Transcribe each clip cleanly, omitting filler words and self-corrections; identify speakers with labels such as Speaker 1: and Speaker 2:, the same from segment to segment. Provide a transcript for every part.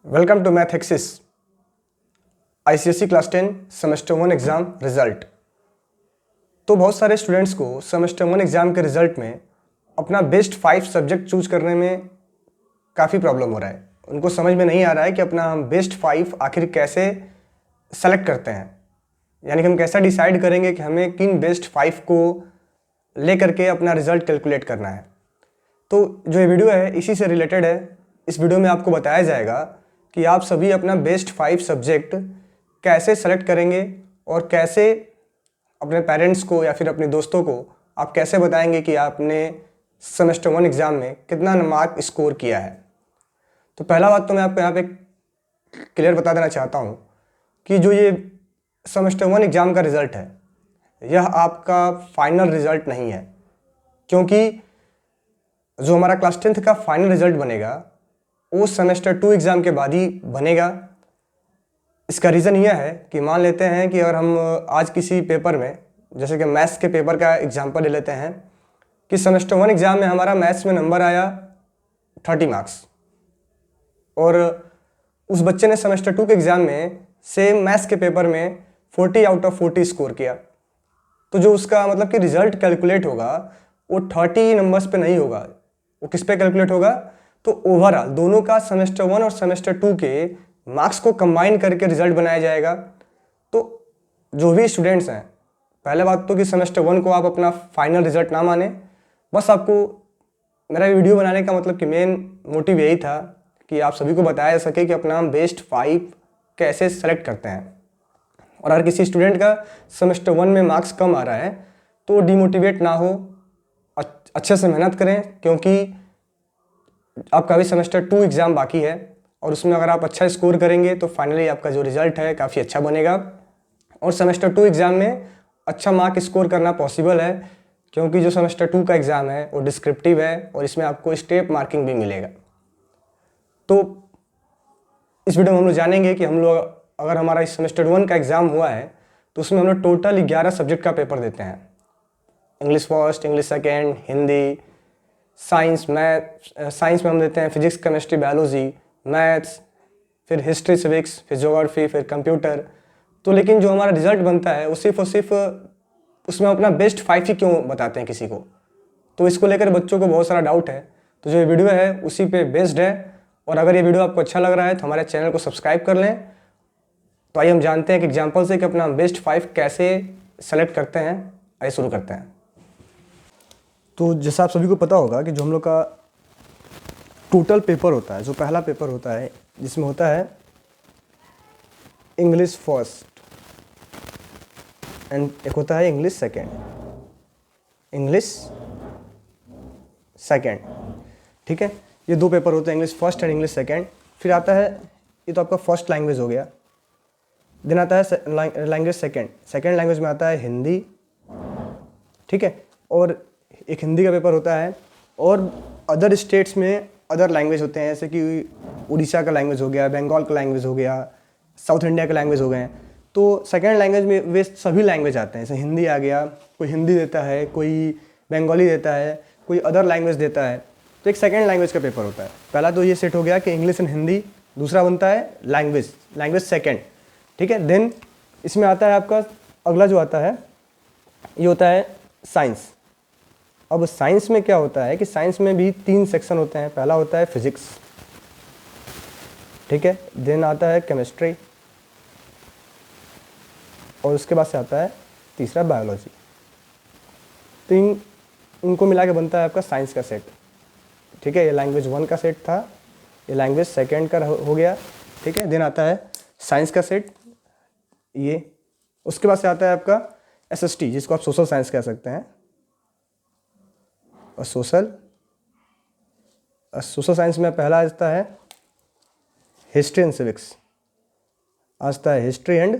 Speaker 1: Welcome to math axis ICSE class 10 semester 1 exam result. तो बहुत सारे स्टूडेंट्स को सेमेस्टर 1 एग्ज़ाम के रिज़ल्ट में अपना बेस्ट 5 सब्जेक्ट चूज करने में काफ़ी प्रॉब्लम हो रहा है। उनको समझ में नहीं आ रहा है कि अपना हम बेस्ट 5 आखिर कैसे सेलेक्ट करते हैं, यानी कि हम कैसा डिसाइड करेंगे कि हमें किन बेस्ट 5 को ले करके अपना रिज़ल्ट कैलकुलेट करना है। तो जो ये वीडियो है इसी से रिलेटेड है। इस वीडियो में आपको बताया जाएगा कि आप सभी अपना बेस्ट 5 सब्जेक्ट कैसे सेलेक्ट करेंगे और कैसे अपने पेरेंट्स को या फिर अपने दोस्तों को आप कैसे बताएंगे कि आपने सेमेस्टर 1 एग्ज़ाम में कितना मार्क स्कोर किया है। तो पहला बात तो मैं आपको यहाँ पे क्लियर बता देना चाहता हूँ कि जो ये सेमेस्टर 1 एग्ज़ाम का रिज़ल्ट है यह आपका फाइनल रिज़ल्ट नहीं है, क्योंकि जो हमारा क्लास 10th का फाइनल रिज़ल्ट बनेगा वो सेमेस्टर 2 एग्ज़ाम के बाद ही बनेगा। इसका रीज़न यह है कि मान लेते हैं कि अगर हम आज किसी पेपर में, जैसे कि मैथ्स के पेपर का एग्जांपल ले लेते हैं कि सेमेस्टर 1 एग्ज़ाम में हमारा मैथ्स में नंबर आया 30 मार्क्स और उस बच्चे ने सेमेस्टर 2 के एग्ज़ाम में सेम मैथ्स के पेपर में 40 आउट ऑफ 40 स्कोर किया, तो जो उसका मतलब कि रिज़ल्ट कैलकुलेट होगा वो 30 नंबर्स पे नहीं होगा। वो किस पे कैलकुलेट होगा? तो ओवरऑल दोनों का सेमेस्टर 1 और सेमेस्टर 2 के मार्क्स को कंबाइन करके रिजल्ट बनाया जाएगा। तो जो भी स्टूडेंट्स हैं, पहले बात तो कि सेमेस्टर 1 को आप अपना फाइनल रिजल्ट ना माने। बस आपको मेरा वीडियो बनाने का मतलब कि मेन मोटिव यही था कि आप सभी को बताया जा सके कि अपना हम बेस्ट 5 कैसे सेलेक्ट करते हैं। और अगर किसी स्टूडेंट का सेमेस्टर 1 में मार्क्स कम आ रहा है तो डिमोटिवेट ना हो, अच्छे से मेहनत करें, क्योंकि आपका भी सेमेस्टर 2 एग्ज़ाम बाकी है और उसमें अगर आप अच्छा स्कोर करेंगे तो फाइनली आपका जो रिज़ल्ट है काफ़ी अच्छा बनेगा। और सेमेस्टर 2 एग्ज़ाम में अच्छा मार्क स्कोर करना पॉसिबल है, क्योंकि जो सेमेस्टर 2 का एग्ज़ाम है वो डिस्क्रिप्टिव है और इसमें आपको स्टेप मार्किंग भी मिलेगा। तो इस वीडियो में हम लोग जानेंगे कि हम लोग अगर हमारा इस सेमेस्टर 1 का एग्ज़ाम हुआ है तो उसमें हम लोग टोटल 11 सब्जेक्ट का पेपर देते हैं। English first, English second, Hindi, science, science में हम देते हैं फिजिक्स, केमिस्ट्री, बायोलॉजी, मैथ्स, फिर हिस्ट्री, सिविक्स, फिर ज्योग्राफी, फिर कंप्यूटर। तो लेकिन जो हमारा रिजल्ट बनता है वो सिर्फ और सिर्फ उसमें अपना बेस्ट 5 ही क्यों बताते हैं किसी को, तो इसको लेकर बच्चों को बहुत सारा डाउट है। तो जो ये वीडियो है उसी पे बेस्ड है। और अगर ये वीडियो आपको अच्छा लग रहा है तो हमारे चैनल को सब्सक्राइब कर लें। तो आइए हम जानते हैं कि एग्जाम्पल से कि अपना बेस्ट 5 कैसे सेलेक्ट करते हैं। आइए शुरू करते हैं। तो जैसा आप सभी को पता होगा कि जो हम लोग का टोटल पेपर होता है, जो पहला पेपर होता है जिसमें होता है इंग्लिश फर्स्ट एंड एक होता है इंग्लिश सेकेंड। ठीक है, ये दो पेपर होते हैं, English first and English second. फिर आता है, ये तो आपका फर्स्ट लैंग्वेज हो गया। देन आता है लैंग्वेज सेकेंड लैंग्वेज में आता है हिंदी। ठीक है, और एक हिंदी का पेपर होता है। और अदर स्टेट्स में अदर लैंग्वेज होते हैं, जैसे कि उड़ीसा का लैंग्वेज हो गया, बंगाल का लैंग्वेज हो गया, साउथ इंडिया का लैंग्वेज हो गए। तो सेकेंड लैंग्वेज में वे सभी लैंग्वेज आते हैं, जैसे हिंदी आ गया, कोई हिंदी देता है, कोई बंगाली देता है, कोई अदर लैंग्वेज देता है। तो एक सेकेंड लैंग्वेज का पेपर होता है। पहला तो ये सेट हो गया कि इंग्लिश एंड हिंदी, दूसरा बनता है लैंग्वेज सेकेंड। ठीक है, देन इसमें आता है आपका अगला जो आता है ये होता है साइंस। अब साइंस में क्या होता है कि साइंस में भी 3 सेक्शन होते हैं। पहला होता है फिजिक्स, ठीक है, देन आता है केमिस्ट्री और उसके बाद से आता है तीसरा बायोलॉजी। तो इनको मिला के बनता है आपका साइंस का सेट। ठीक है, ये लैंग्वेज 1 का सेट था, ये लैंग्वेज सेकेंड का हो गया। ठीक है, देन आता है साइंस का सेट ये। उसके बाद से आता है आपका SST, जिसको आप सोशल साइंस कह सकते हैं। और सोशल साइंस में पहला आता है हिस्ट्री एंड सिविक्स, आता है हिस्ट्री एंड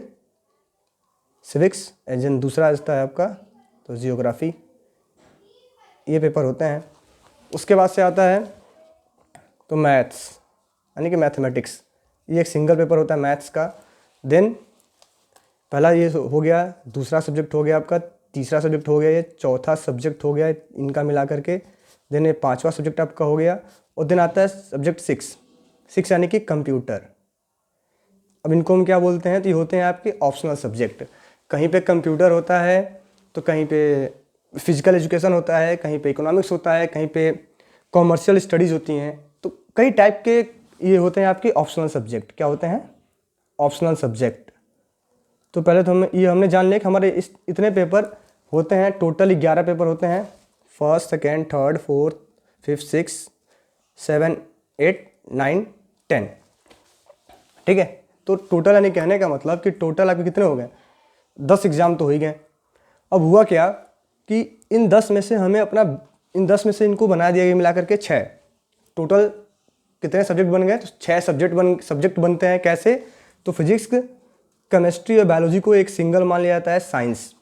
Speaker 1: सिविक्स। एंड दूसरा आता है आपका तो जियोग्राफी। ये पेपर होते हैं। उसके बाद से आता है तो मैथ्स, यानी कि मैथमेटिक्स। ये एक सिंगल पेपर होता है मैथ्स का। देन पहला ये हो गया, दूसरा सब्जेक्ट हो गया आपका, तीसरा सब्जेक्ट हो गया, ये चौथा सब्जेक्ट हो गया इनका मिला करके। देन ये 5वां सब्जेक्ट आपका हो गया। और देन आता है सब्जेक्ट 6 यानी कि कंप्यूटर। अब इनको हम क्या बोलते हैं, तो ये होते हैं आपके ऑप्शनल सब्जेक्ट। कहीं पे कंप्यूटर होता है, तो कहीं पे फिजिकल एजुकेशन होता है, कहीं पे इकोनॉमिक्स होता है, कहीं पे कॉमर्शियल स्टडीज़ होती हैं। तो कई टाइप के ये होते हैं आपके ऑप्शनल सब्जेक्ट। क्या होते हैं? Optional subject. तो पहले तो हमने जान लिया कि हमारे इतने पेपर होते हैं, टोटल 11 पेपर होते हैं। First, second, third, fourth, fifth, six, 7, 8, 9, 10। ठीक है, तो टोटल यानी कहने का मतलब कि टोटल आपके कितने हो गए? 10 एग्ज़ाम तो हो ही गए। अब हुआ क्या कि इन 10 में से इनको बना दिया गया मिला करके 6। टोटल कितने सब्जेक्ट बन गए? तो 6 सब्जेक्ट बनते हैं। कैसे? तो फिजिक्स, केमिस्ट्री और बायोलॉजी को एक सिंगल मान लिया जाता है साइंस।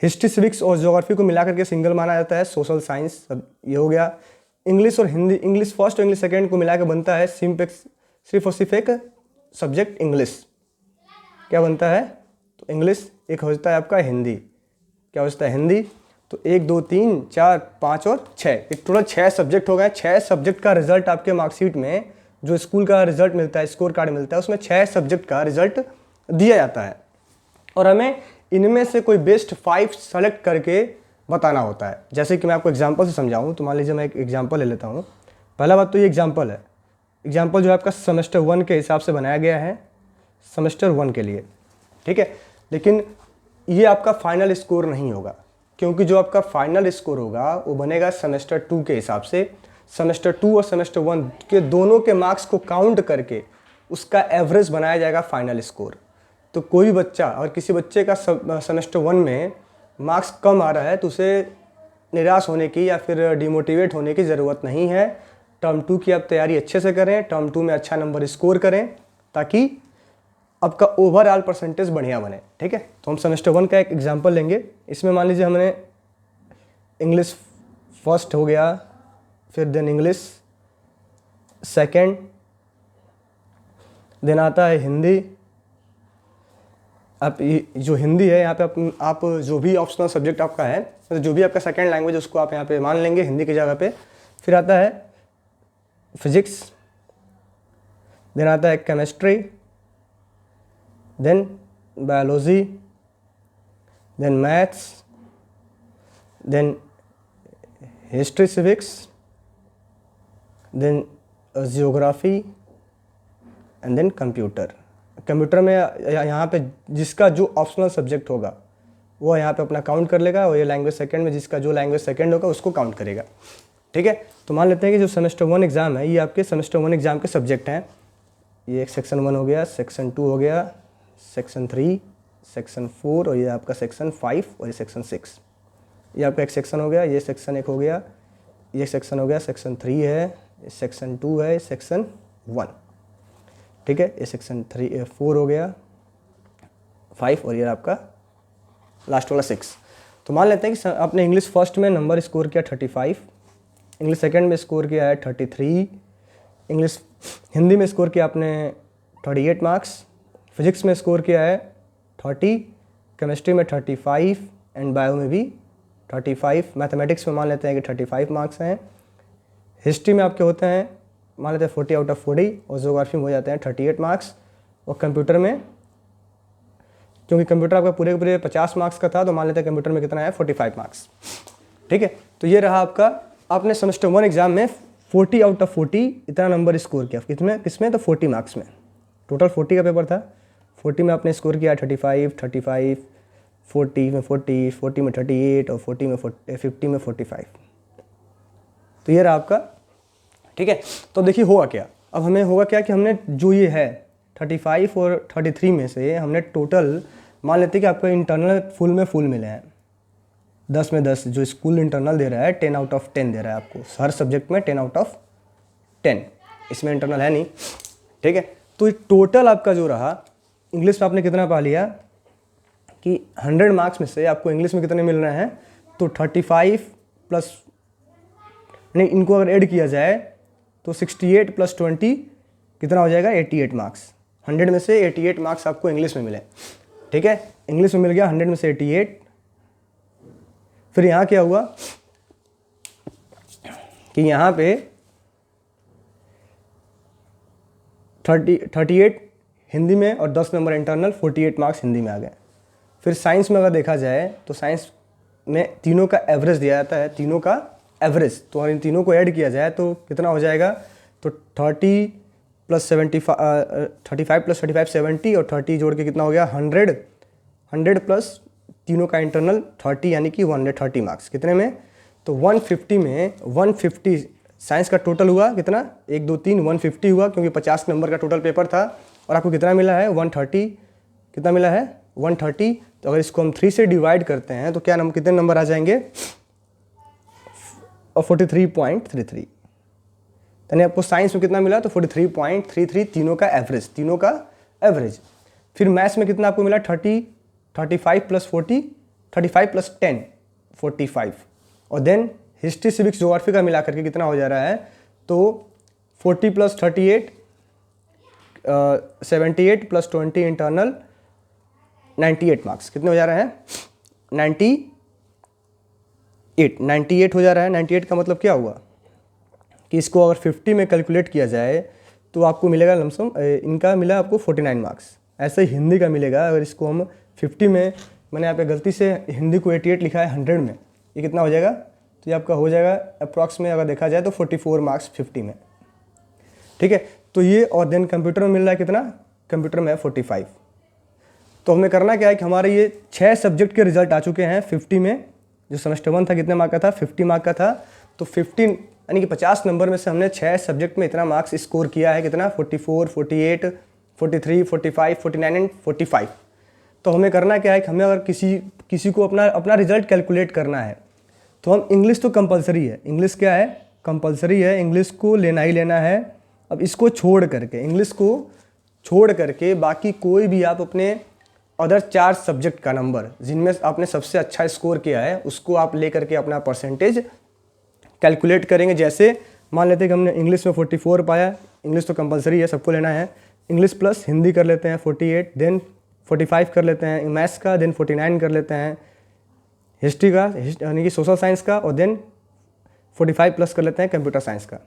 Speaker 1: हिस्ट्री, सिविक्स और ज्योग्राफी को मिला करके सिंगल माना जाता है सोशल साइंस। ये हो गया। इंग्लिश और हिंदी, इंग्लिश फर्स्ट और इंग्लिश सेकेंड को मिला के बनता है सिर्फ और सिर्फ एक सब्जेक्ट इंग्लिश। क्या बनता है? तो इंग्लिश। एक होता है आपका हिंदी। क्या होता है? हिंदी। तो 1, 2, 3, 4, 5 और 6, एक टोटल 6 सब्जेक्ट हो गए। 6 सब्जेक्ट का रिजल्ट आपके मार्कशीट में, जो स्कूल का रिजल्ट मिलता है, स्कोर कार्ड मिलता है, उसमें 6 सब्जेक्ट का रिजल्ट दिया जाता है। और हमें इनमें से कोई बेस्ट 5 सेलेक्ट करके बताना होता है। जैसे कि मैं आपको एग्जांपल से समझाऊं, तो मान लीजिए मैं एक एग्जांपल ले लेता हूं। पहला बात तो ये एग्जांपल है। एग्जांपल जो है आपका सेमेस्टर 1 के हिसाब से बनाया गया है, सेमेस्टर 1 के लिए। ठीक है, लेकिन ये आपका फाइनल स्कोर नहीं होगा, क्योंकि जो आपका फाइनल स्कोर होगा वो बनेगा सेमेस्टर 2 के हिसाब से। सेमेस्टर 2 और सेमेस्टर 1 के दोनों के मार्क्स को काउंट करके उसका एवरेज बनाया जाएगा फाइनल स्कोर। तो कोई भी बच्चा, और किसी बच्चे का सेमेस्टर 1 में मार्क्स कम आ रहा है, तो उसे निराश होने की या फिर डिमोटिवेट होने की ज़रूरत नहीं है। टर्म 2 की आप तैयारी अच्छे से करें, टर्म 2 में अच्छा नंबर स्कोर करें, ताकि आपका ओवरऑल परसेंटेज बढ़िया बने। ठीक है, तो हम सेमेस्टर 1 का एक एग्जांपल लेंगे। इसमें मान लीजिए हमने इंग्लिश फर्स्ट हो गया, फिर देन इंग्लिश सेकंड, देन आता है हिंदी। आप जो हिंदी है यहाँ पे आप जो भी ऑप्शनल सब्जेक्ट आपका है, तो जो भी आपका सेकंड लैंग्वेज, उसको आप यहाँ पे मान लेंगे हिंदी की जगह पे। फिर आता है फिजिक्स, देन आता है chemistry, then biology, then maths, then history, civics, then geography and then computer. Computer में यहाँ पे जिसका जो ऑप्शनल सब्जेक्ट होगा वो यहाँ पे अपना काउंट कर लेगा, और ये लैंग्वेज सेकंड में जिसका जो लैंग्वेज सेकंड होगा उसको काउंट करेगा। ठीक है, तो मान लेते हैं कि जो सेमेस्टर 1 एग्ज़ाम है, ये आपके सेमेस्टर 1 एग्ज़ाम के सब्जेक्ट हैं। ये एक सेक्शन 1 हो गया, सेक्शन 2 हो गया, सेक्शन 3, सेक्शन 4, और ये आपका सेक्शन 5 और ये सेक्शन 6। ये आपका एक सेक्शन हो गया, ये सेक्शन 1 हो गया, ये सेक्शन हो गया, सेक्शन 3 है, ये सेक्शन 2 है, सेक्शन 1। ठीक है, ये सेक्शन 4 हो गया, 5, और ये आपका लास्ट वाला 6। तो मान लेते हैं कि आपने इंग्लिश फर्स्ट में नंबर स्कोर किया 35, इंग्लिश सेकंड में स्कोर किया है 33, इंग्लिश हिंदी में स्कोर किया आपने 38 मार्क्स, फिजिक्स में स्कोर किया है 30, केमिस्ट्री में 35 एंड बायो में भी 35, मैथमेटिक्स में मान लेते हैं कि 35 मार्क्स हैं, हिस्ट्री में आपके होते हैं मान लेते हैं 40 आउट ऑफ 40, और ज्योग्राफी में हो जाते हैं 38 मार्क्स, और कंप्यूटर में, क्योंकि कंप्यूटर आपका पूरे के पूरे 50 मार्क्स का था, तो मान लेते हैं कंप्यूटर में कितना है 45 मार्क्स। ठीक है, तो ये रहा आपका, आपने सेमेस्टर 1 एग्जाम में 40 आउट ऑफ 40 इतना नंबर स्कोर किया। किसमें? तो 40 मार्क्स में। टोटल 40 का पेपर था, 40 में आपने स्कोर किया 35, 35, 40 में 40, 40 में 38, और 50 में 45। तो ये रहा आपका। ठीक है, तो देखिए होगा क्या, अब हमें होगा क्या कि हमने जो ये है 35 और 33 में से हमने टोटल मान लेते हैं कि आपको इंटरनल फुल में फुल मिले हैं, 10 में 10 जो स्कूल इंटरनल दे रहा है 10 आउट ऑफ 10 दे रहा है आपको, हर सब्जेक्ट में 10 आउट ऑफ 10, इसमें इंटरनल है नहीं। ठीक है, तो टोटल आपका जो रहा, इंग्लिश में आपने कितना पा लिया कि 100 मार्क्स में से आपको इंग्लिश में कितने मिल रहे हैं, तो 35 प्लस, नहीं इनको अगर ऐड किया जाए तो 68 प्लस 20 कितना हो जाएगा 88 मार्क्स। 100 में से 88 मार्क्स आपको इंग्लिश में मिले। ठीक है, इंग्लिश में मिल गया 100 में से 88। फिर यहाँ क्या हुआ कि यहाँ पे 38 हिंदी में, और 10 नंबर इंटरनल, 48 मार्क्स हिंदी में आ गए। फिर साइंस में अगर देखा जाए तो साइंस में तीनों का एवरेज दिया जाता है, तीनों का एवरेज। तो अगर इन तीनों को ऐड किया जाए तो कितना हो जाएगा, तो 30 + 75 35 + 35 70, और 30 जोड़ के कितना हो गया 100 प्लस तीनों का इंटरनल 30, यानी कि 130 मार्क्स कितने में, तो 150 में 150 साइंस का टोटल हुआ कितना, 1 2 3 150 हुआ, क्योंकि 50 नंबर का टोटल पेपर था। और आपको कितना मिला है 130, कितना मिला है 130। तो अगर इसको हम 3 से डिवाइड करते हैं तो क्या कितने नंबर आ जाएंगे, 43.33। यानी आपको साइंस में कितना मिला, तो 43.33, तीनों का एवरेज, तीनों का एवरेज। फिर मैथ्स में कितना आपको मिला 30, 35 + 40, 35 + 10 45। और देन हिस्ट्री सिविक्स ज्योग्राफी का मिला करके कितना हो जा रहा है, तो 40 + 38 78 + 20 इंटरनल 98 मार्क्स कितने हो जा रहे हैं, 98 हो जा रहा है। 98 का मतलब क्या हुआ कि इसको अगर 50 में कैलकुलेट किया जाए तो आपको मिलेगा लमसम, इनका मिला आपको 49 मार्क्स। ऐसे ही हिंदी का मिलेगा, अगर इसको हम 50 में, मैंने यहाँ पे गलती से हिंदी को 88 लिखा है 100 में, ये कितना हो जाएगा, तो ये आपका हो जाएगा अप्रॉक्स में अगर देखा जाए तो 44 मार्क्स 50 में, ठीक है। तो ये, और देन कंप्यूटर में मिल रहा है कितना, कंप्यूटर में है 45। तो हमें करना क्या है कि हमारे ये 6 सब्जेक्ट के रिजल्ट आ चुके हैं 50 में। जो सेमेस्टर 1 था कितने मार्क का था, 50 मार्क का था। तो 15 यानी कि 50 नंबर में से हमने 6 सब्जेक्ट में इतना मार्क्स स्कोर किया है, कितना 44, 48, 43, 45, 49 एंड 45। तो हमें करना क्या है कि हमें अगर किसी को अपना रिजल्ट कैलकुलेट करना है तो हम, इंग्लिश तो कंपलसरी है, इंग्लिश क्या है, कंपलसरी है, इंग्लिश को लेना ही लेना है। अब इसको छोड़ करके, इंग्लिश को छोड़ करके बाकी कोई भी आप अपने अदर 4 सब्जेक्ट का नंबर जिनमें आपने सबसे अच्छा स्कोर किया है उसको आप ले करके अपना परसेंटेज कैलकुलेट करेंगे। जैसे मान लेते हैं कि हमने इंग्लिश में 44 पाया, इंग्लिश तो कंपलसरी है, सबको लेना है, इंग्लिश प्लस हिंदी कर लेते हैं 48, देन 45 कर लेते हैं मैथ्स का, देन 49 कर लेते हैं हिस्ट्री का, यानी कि सोशल साइंस का, और देन 45 प्लस कर लेते हैं कंप्यूटर साइंस का,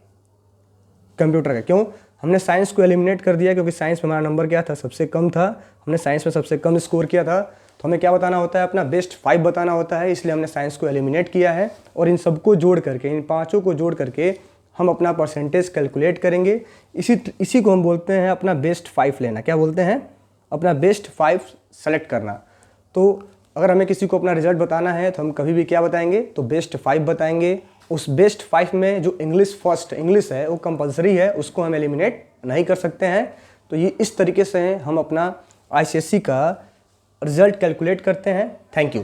Speaker 1: कंप्यूटर का। क्यों, हमने साइंस को एलिमिनेट कर दिया क्योंकि साइंस में हमारा नंबर क्या था, सबसे कम था, हमने साइंस में सबसे कम स्कोर किया था। तो हमें क्या बताना होता है, अपना बेस्ट 5 बताना होता है, इसलिए हमने साइंस को एलिमिनेट किया है। और इन सबको जोड़ करके, इन पाँचों को जोड़ करके हम अपना परसेंटेज कैलकुलेट करेंगे। इसी को हम बोलते हैं अपना बेस्ट 5 लेना। क्या बोलते हैं, अपना बेस्ट 5 सेलेक्ट करना। तो अगर हमें किसी को अपना रिजल्ट बताना है तो हम कभी भी क्या बताएंगे, तो बेस्ट 5 बताएंगे। उस बेस्ट 5 में जो फर्स्ट इंग्लिश है वो कंपलसरी है, उसको हम एलिमिनेट नहीं कर सकते हैं। तो ये इस तरीके से हम अपना ICSE का रिजल्ट कैलकुलेट करते हैं। Thank you.